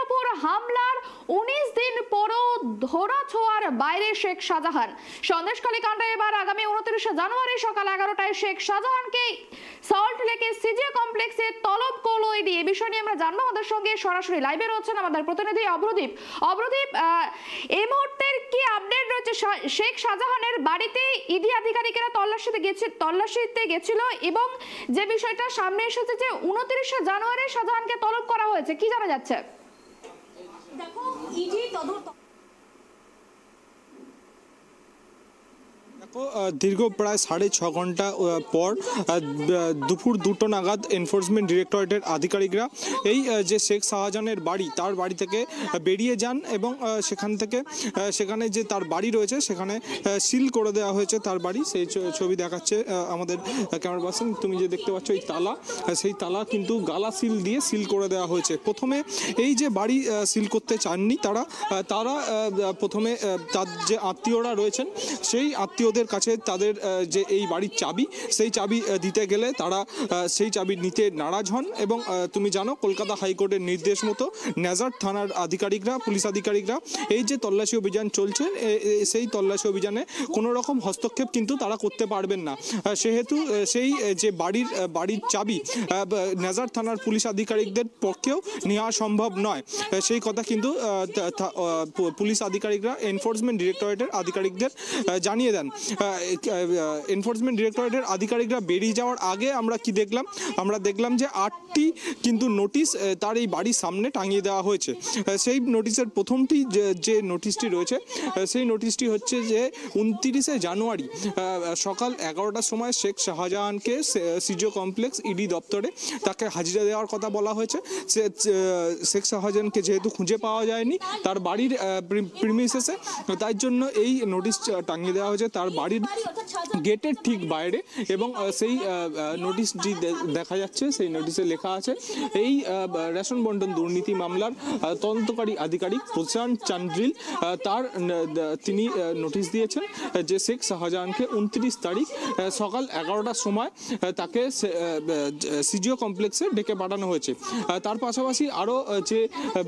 উপর হামলার 19 দিন পরও ধরা ছোঁয়ার বাইরে শেখ শাহজাহান। সন্দেশখালী কাণ্ডে এবার আগামী 29 জানুয়ারি সকাল 11টায় শেখ শাহজাহানকে সল্ট লেকে সিজিএ কমপ্লেক্সে তলব করলো ইডি। এই বিষয় নিয়ে আমরা জানবো, আমাদের সঙ্গে সরাসরি লাইভে রয়েছেন আমাদের প্রতিনিধি অভ্রদীপ। অভ্রদীপ, এই মুহূর্তের কি আপডেট রয়েছে? শেখ শাহজাহানের বাড়িতে ইডি আধিকারিকেরা তল্লাশিতে গেছিল এবং যে বিষয়টা সামনে এসেছে যে 29 জানুয়ারি শাহজাহানকে তলব করা হয়েছে, কি জানা যাচ্ছে? দেখো, ইডি তদন্ত দীর্ঘ প্রায় 6.5 ঘন্টা পর দুপুর 2টো নাগাদ এনফোর্সমেন্ট ডিরেক্টরেটের আধিকারিকরা এই যে শেখ শাহজাহানের বাড়ি, তার বাড়ি থেকে বেরিয়ে যান এবং সেখানে যে তার বাড়ি রয়েছে সেখানে সিল করে দেওয়া হয়েছে তার বাড়ি। সেই ছবি দেখাচ্ছে আমাদের ক্যামেরা পার্সন। তুমি যে দেখতে পাচ্ছ এই তালা, সেই তালা কিন্তু গালা সিল দিয়ে সিল করে দেওয়া হয়েছে। প্রথমে এই যে বাড়ি সিল করতে চাননি তারা প্রথমে তার যে আত্মীয়রা রয়েছেন সেই আত্মীয়দের কাছে তাদের যে এই বাড়ির চাবি, সেই চাবি দিতে গেলে তারা সেই চাবি নিতে নারাজ হন এবং তুমি জানো কলকাতা হাইকোর্টের নির্দেশ মতো নেজার থানার আধিকারিকরা, পুলিশ আধিকারিকরা এই যে তল্লাশি অভিযান চলছে সেই তল্লাশি অভিযানে কোনো রকম হস্তক্ষেপ কিন্তু তারা করতে পারবেন না। সেহেতু সেই যে বাড়ির চাবি নেজার থানার পুলিশ আধিকারিকদের পক্ষেও নেওয়া সম্ভব নয়, সেই কথা কিন্তু পুলিশ আধিকারিকরা এনফোর্সমেন্ট ডিরেক্টরেটের আধিকারিকদের জানিয়ে দেন। এনফোর্সমেন্ট ডিরেক্টরেটের আধিকারিকরা বেরিয়ে যাওয়ার আগে আমরা দেখলাম যে 8টি কিন্তু নোটিশ তার এই বাড়ির সামনে টাঙিয়ে দেওয়া হয়েছে। সেই নোটিশের প্রথমটি যে নোটিশটি রয়েছে সেই নোটিশটি হচ্ছে যে 29 জানুয়ারি সকাল 11টার সময় শেখ শাহজাহানকে সিজিও কমপ্লেক্স ইডি দপ্তরে তাকে হাজিরা দেওয়ার কথা বলা হয়েছে। শেখ শাহজাহানকে যেহেতু খুঁজে পাওয়া যায়নি তার বাড়ির প্রিমিসেসে, তাই জন্য এই নোটিশ টাঙিয়ে দেওয়া হয়েছে তার বাড়ির গেটের ঠিক বাইরে এবং সেই নোটিশটি দেখা যাচ্ছে, সেই নোটিশে লেখা আছে এই রেশন বন্টন দুর্নীতি মামলার তদন্তকারী আধিকারিক প্রশান্ত চান্দ্রিল তিনি নোটিশ দিয়েছেন যে শেখ শাহজাহানকে 29 তারিখ সকাল 11টার সময় তাকে সিজিও কমপ্লেক্সে ডেকে পাঠানো হয়েছে। তার পাশাপাশি আরও যে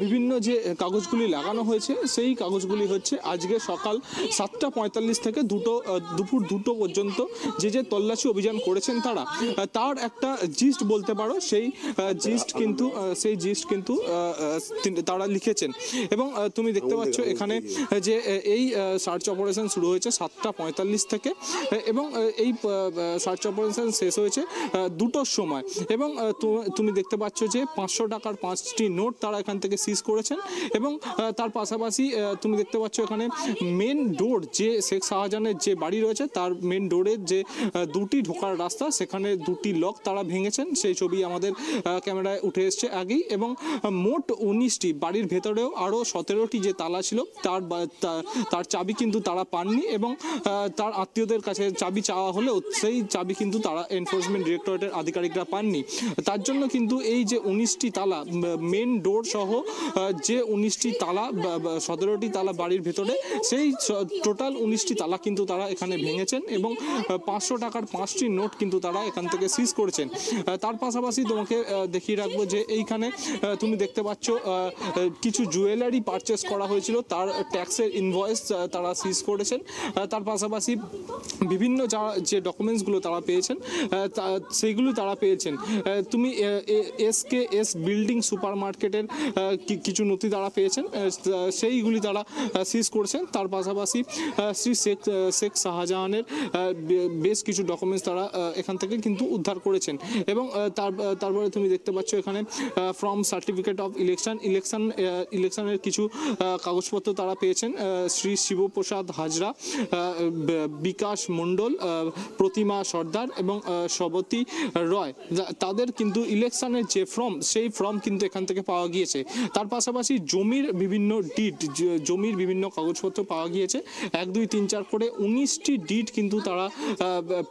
বিভিন্ন যে কাগজগুলি লাগানো হয়েছে সেই কাগজগুলি হচ্ছে আজকে সকাল 7:45 থেকে দুপুর 2টো পর্যন্ত যে তল্লাশি অভিযান করেছেন তার একটা জিস্ট বলতে পারো, সেই জিস্ট কিন্তু তারা লিখেছেন। এবং তুমি দেখতে পাচ্ছ এখানে যে এই সার্চ অপারেশন শুরু হয়েছে 7:45 থেকে এবং এই সার্চ অপারেশন শেষ হয়েছে 2টোর সময় এবং তুমি দেখতে পাচ্ছ যে 500 টাকার 5টি নোট তারা এখান থেকে সিজ করেছেন এবং তার পাশাপাশি তুমি দেখতে পাচ্ছ এখানে মেন ডোর যে শেখ শাহজাহানের যে বাড়ি রয়েছে তার মেন ডোরের যে 2টি ঢোকার রাস্তা, সেখানে 2টি লক তারা ভেঙেছেন। সেই ছবি আমাদের ক্যামেরায় উঠে এসছে আগেই এবং মোট 19টি, বাড়ির ভেতরেও আরও 17টি যে তালা ছিল তার চাবি কিন্তু তারা পাননি এবং তার আত্মীয়দের কাছে চাবি চাওয়া হলেও সেই চাবি কিন্তু তারা এনফোর্সমেন্ট ডিরেক্টরেটের আধিকারিকরা পাননি। তার জন্য কিন্তু এই যে 19টি তালা মেন ডোর সহ যে 19টি তালা 17টি তালা বাড়ির ভেতরে, সেই টোটাল 19টি তালা কিন্তু তারা এখানে ভেঙেছেন এবং 500 টাকার 5টি নোট কিন্তু তারা এখান থেকে সিজ করেছেন। তার পাশাপাশি তোমাকে দেখিয়ে রাখবো যে এইখানে তুমি দেখতে পাচ্ছ কিছু জুয়েলারি পারচেস করা হয়েছিল, তার ট্যাক্সের ইনভয়েস তারা সিজ করেছেন। তার পাশাপাশি বিভিন্ন যে ডকুমেন্টসগুলো তারা পেয়েছেন সেইগুলো তারা পেয়েছেন। তুমি SKS বিল্ডিং সুপার মার্কেটের কিছু নথি তারা পেয়েছেন, সেইগুলি তারা সিজ করেছেন। তার পাশাপাশি শ্রী শেখ শাহজাহানের বেশ কিছু ডকুমেন্টস তারা এখান থেকে কিন্তু উদ্ধার করেছেন এবং তারপরে তুমি দেখতে পাচ্ছ এখানে ফ্রম সার্টিফিকেট অফ ইলেকশনের কিছু কাগজপত্র তারা পেয়েছেন। শ্রী শিবপ্রসাদ হাজরা, বিকাশ মণ্ডল, প্রতিমা সর্দার এবং সবতী রয়, তাদের কিন্তু ইলেকশনের যে সেই ফর্ম কিন্তু এখান থেকে পাওয়া গিয়েছে। তার পাশাপাশি জমির বিভিন্ন কাগজপত্র পাওয়া গিয়েছে। 1, 2, 3, 4 করে 19 19টি ডিড কিন্তু তারা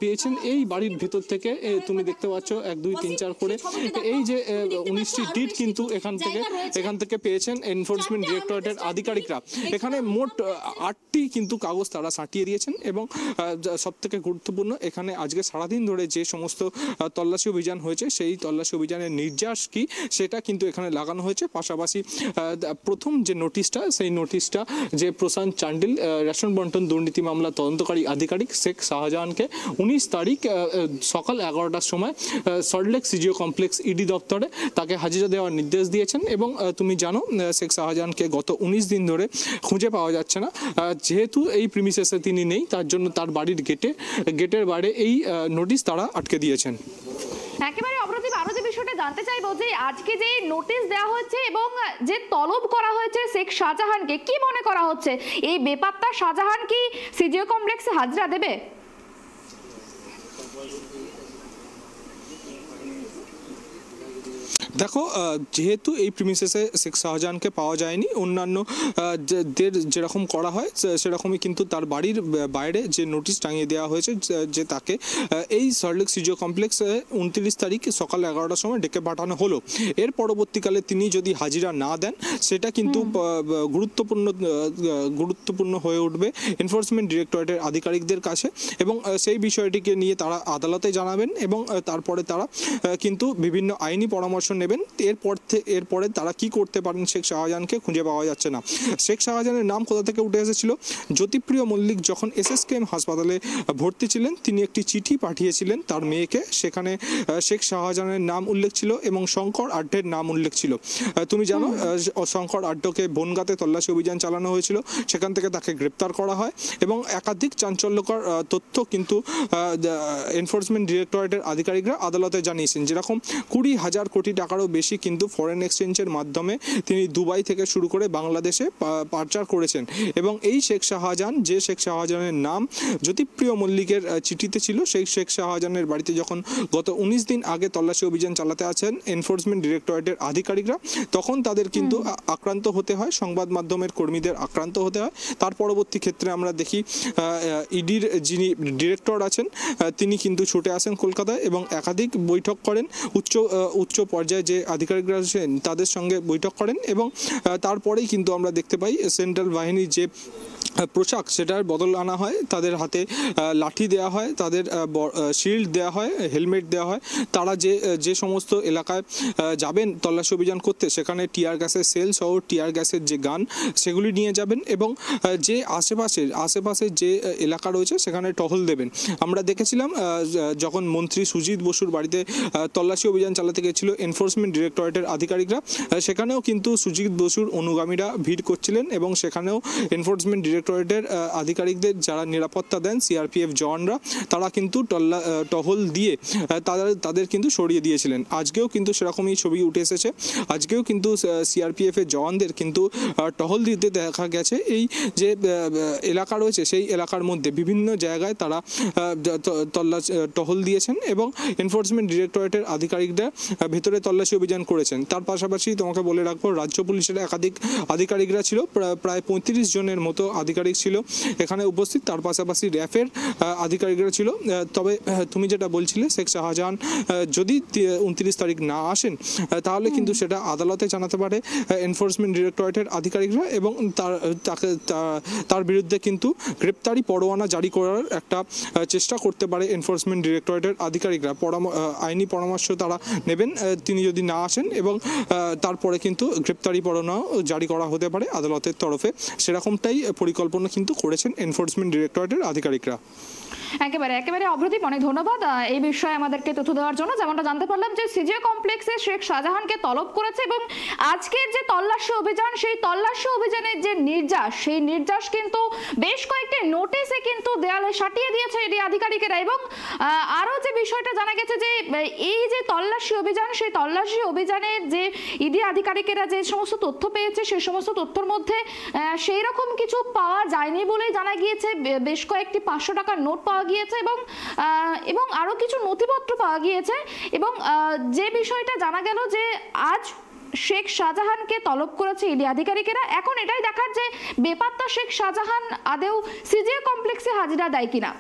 পেয়েছেন এই বাড়ির ভেতর থেকে। তুমি দেখতে পাচ্ছ 1 2 3 4 করে এই যে 19টি ডিড কিন্তু এখান থেকে পেয়েছেন এনফোর্সমেন্ট ডিরেক্টরেটের আধিকারিকরা। এখানে মোট 8টি কিন্তু কাগজ তারা সাঁটিয়ে দিয়েছেন এবং সব থেকে গুরুত্বপূর্ণ এখানে আজকে সারাদিন ধরে যে সমস্ত তল্লাশি অভিযান হয়েছে সেই তল্লাশি অভিযানের নির্যাস কি সেটা কিন্তু এখানে লাগানো হয়েছে। পাশাপাশি প্রথম যে নোটিশটা সেই নোটিশটা যে প্রশান্ত চান্ডিল রেশন বন্টন দুর্নীতি মামলা তদন্তকারী আধিকারিক শেখ শাহজাহানকে 19 তারিখ সকাল 11টার সময় সল্টলেক সিজিও কমপ্লেক্স ইডি দপ্তরে তাকে হাজিরা দেওয়ার নির্দেশ দিয়েছেন। এবং তুমি জানো শেখ শাহজাহানকে গত 19 দিন ধরে খুঁজে পাওয়া যাচ্ছে না, যেহেতু এই প্রিমিসেসে তিনি নেই তার জন্য তার বাড়ির গেটের বাইরে এই নোটিশ তারা আটকে দিয়েছেন। একেবারে অপ্রতিম, আরো যে বিষয়টা জানতে চাইবো যে আজকে যে নোটিশ দেওয়া হয়েছে এবং যে তলব করা হয়েছে শেখ শাহজাহানকে, কি মনে করা হচ্ছে এই বেপাত্তা শাহজাহান কি সিজিও কমপ্লেক্সে হাজিরা দেবে? দেখো, যেহেতু এই প্রিমিসেসে শেখ শাহজাহানকে পাওয়া যায়নি, অন্যান্য যেরকম করা হয় সেরকমই কিন্তু তার বাড়ির বাইরে যে নোটিশ টাঙিয়ে দেওয়া হয়েছে যে তাকে এই সল্টলেক সিজিও কমপ্লেক্সে 29 তারিখ সকাল 11টার সময় ডেকে পাঠানো হলো। এর পরবর্তীকালে তিনি যদি হাজিরা না দেন সেটা কিন্তু গুরুত্বপূর্ণ হয়ে উঠবে এনফোর্সমেন্ট ডিরেক্টরেটের আধিকারিকদের কাছে এবং সেই বিষয়টিকে নিয়ে তারা আদালতে জানাবেন এবং তারপরে তারা কিন্তু বিভিন্ন আইনি পরামর্শ নেবেন। এরপরে তারা কি করতে পারেন শেখ শাহজাহানকে খুঁজে পাওয়া যাচ্ছে না। শেখ শাহজাহানের নাম কোথা থেকে উঠে এসেছিল? জ্যোতিপ্রিয় মল্লিক যখন SSKM হাসপাতালে ভর্তি ছিলেন তিনি একটি চিঠি পাঠিয়েছিলেন তার মেয়েকে, সেখানে শেখ শাহজাহানের নাম উল্লেখ ছিল এবং শঙ্কর আড্ডের নাম উল্লেখ ছিল। তুমি জানো শঙ্কর আড্ডকে বনগাঁতে তল্লাশি অভিযান চালানো হয়েছিল, সেখান থেকে তাকে গ্রেপ্তার করা হয় এবং একাধিক চাঞ্চল্যকর তথ্য কিন্তু এনফোর্সমেন্ট ডিরেক্টরেটের আধিকারিকরা আদালতে জানিয়েছেন। যেরকম 20,000 কোটি টাকারও বেশি কিন্তু ফরেন এক্সচেঞ্জের মাধ্যমে তিনি দুবাই থেকে শুরু করে বাংলাদেশে পাচার করেছেন এবং এই শেখ শাহজাহান, যে শেখ শাহজাহানের নাম জ্যোতিপ্রিয় মল্লিকের চিঠিতে ছিল, সেই শেখ শাহজাহানের বাড়িতে যখন গত 19 দিন আগে তল্লাশি অভিযান চালাতে আছেন এনফোর্সমেন্ট ডিরেক্টরেটের আধিকারিকরা, তখন তাদের কিন্তু আক্রান্ত হতে হয়, সংবাদ মাধ্যমের কর্মীদের আক্রান্ত হতে হয়। তার পরবর্তী ক্ষেত্রে আমরা দেখি ইডির যিনি ডিরেক্টর আছেন তিনি কিন্তু ছুটে আসেন কলকাতায় এবং একাধিক বৈঠক করেন, উচ্চ পর্যায়ে যে আধিকারিকরা আছেন তাদের সঙ্গে বৈঠক করেন এবং তারপরেই কিন্তু আমরা দেখতে পাই সেন্ট্রাল বাহিনীর যে পোশাক সেটার বদল আনা হয়, তাদের হাতে লাঠি দেওয়া হয়, তাদের শিল্ড দেওয়া হয়, হেলমেট দেওয়া হয়। তারা যে সমস্ত এলাকায় যাবেন তল্লাশি অভিযান করতে সেখানে টিয়ার গ্যাসের সেল সহ টিয়ার গ্যাসের যে গান সেগুলি নিয়ে যাবেন এবং যে আশেপাশের যে এলাকা রয়েছে সেখানে টহল দেবেন। আমরা দেখেছিলাম যখন মন্ত্রী সুজিত বসুর বাড়িতে তল্লাশি অভিযান চালাতে গেছিল এনফোর্সমেন্ট ডিরেক্টরেটের আধিকারিকরা, সেখানেও কিন্তু সুজিত বসুর অনুগামীরা ভিড় করছিলেন এবং সেখানেও এনফোর্সমেন্ট ডিরেক্টরেটের আধিকারিকদের যারা নিরাপত্তা দেন CRPF জওয়ানরা তারা কিন্তু টহল দিয়ে তাদের কিন্তু সরিয়ে দিয়েছিলেন। আজকেও কিন্তু সেরকমই ছবি উঠে এসেছে, আজকেও কিন্তু CRPF এর জওয়ানদের কিন্তু টহল দিতে দেখা গেছে। এই যে এলাকা রয়েছে সেই এলাকার মধ্যে বিভিন্ন জায়গায় তারা টহল দিয়েছেন এবং এনফোর্সমেন্ট ডিরেক্টরেটের আধিকারিকরা ভেতরে তল্লাশি অভিযান করেছেন। তার পাশাপাশি তোমাকে বলে রাখবো রাজ্য পুলিশের একাধিক আধিকারিকরা ছিল, প্রায় 35 জনের মতো আধিকারিক ছিল এখানে উপস্থিত। তার পাশাপাশি র্যাফের আধিকারিকরা ছিল। তবে তুমি যেটা বলছিলে শেখ শাহজাহান যদি 29 তারিখ না আসেন তাহলে কিন্তু সেটা আদালতে জানাতে পারে এনফোর্সমেন্ট ডিরেক্টরেটের আধিকারিকরা এবং তার বিরুদ্ধে কিন্তু গ্রেপ্তারি পরোয়ানা জারি করার একটা চেষ্টা করতে পারে এনফোর্সমেন্ট ডিরেক্টরেটের আধিকারিকরা। আইনি পরামর্শ তারা নেবেন তিনি যদি না আসেন এবং তারপরে কিন্তু গ্রেপ্তারি পরোয়ানা জারি করা হতে পারে আদালতের তরফে। সেরকমটাই পরিকল্পনা কিন্তু করেছেন এনফোর্সমেন্ট ডিরেক্টরেটের আধিকারিকরা। একেবারে অভ্রদীপ, অনেক ধন্যবাদ এই বিষয়ে আমাদেরকে তথ্য দেওয়ার জন্য। যেমনটা জানতে পারলাম যে সিজিও কমপ্লেক্সে শেখ শাহজাহানকে তলব করেছে এবং আজকের যে তল্লাশি অভিযান সেই তল্লাশি অভিযানের যে নির্যাস সেই নির্যাস কিন্তু বেশ কয়েকটি নোটিশে কিন্তু দেয়ালে সাটিয়ে দিয়েছে এডি আধিকারিকেরা। এবং আরও যে বিষয়টা জানা গেছে যে এই যে তল্লাশি অভিযান সেই তল্লাশি অভিযানের যে ইডি আধিকারিকেরা যে সমস্ত তথ্য পেয়েছে সেই সমস্ত তথ্যের মধ্যে সেই রকম কিছু পাওয়া যায়নি বলেই জানা গিয়েছে। বেশ কয়েকটি 500 টাকার নোট পাওয়া গিয়েছে এবং আরো কিছু নথিপত্র পাওয়া গিয়েছে এবং যে বিষয়টা জানা গেল যে আজ শেখ শাহজাহানকে তলব করেছে ইডি আধিকারিকেরা। এখন এটাই দেখার যে বেপাত্তা শেখ শাহজাহান আদেও সিজিও কমপ্লেক্স কমপ্লেক্সে হাজিরা দেয় কিনা।